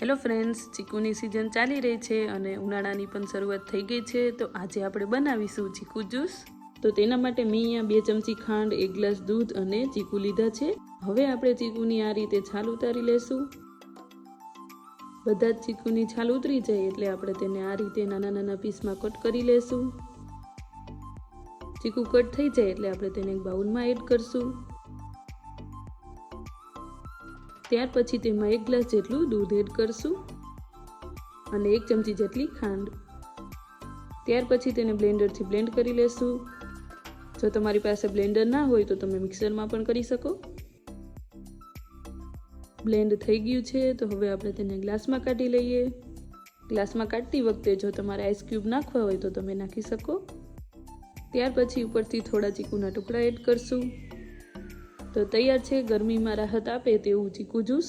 Hello friends, ચીકુની season ચાલી રહી છે અને ઉનાળાની પણ શરૂઆત થઈ ગઈ છે. તો આજે આપણે બનાવીશું ચીકુ જ્યુસ. તો તેના માટે મેં અહીંયા 2 ચમચી ખાંડ, 1 ગ્લાસ દૂધ અને ચીકુ લીધા છે. હવે આપણે ચીકુની આ રીતે છાલ ઉતારી લેશું. બધા જ ચીકુની છાલ ઉતરી જાય એટલે આપણે તેને આ રીતે નાના નાના પીસમાં કટ કરી લેશું. ચીકુ કટ થઈ જાય એટલે આપણે તેને એક બાઉલમાં એડ કરશું. ત્યાર પછી તેમાં 1 ગ્લાસ જેટલું દૂધ એડ કરશું અને 1 ચમચી જેટલી ખાંડ. ત્યાર પછી તેને બ્લેન્ડરથી બ્લેન્ડ કરી લેશું. જો તમારી પાસે બ્લેન્ડર ના હોય તો તમે મિક્સરમાં પણ કરી શકો. બ્લેન્ડ થઈ ગયું છે તો હવે આપણે તેને ગ્લાસમાં કાઢી લઈએ. ગ્લાસમાં કાઢતી વખતે જો તમારે આઈસ ક્યુબ નાખવા હોય તો તમે નાખી શકો. ત્યાર પછી ઉપરથી થોડા ચીકુના ટુકડા એડ કરશું. તો તૈયાર છે ગરમીમાં રાહત આપે તેવું ચીકુ જ્યુસ.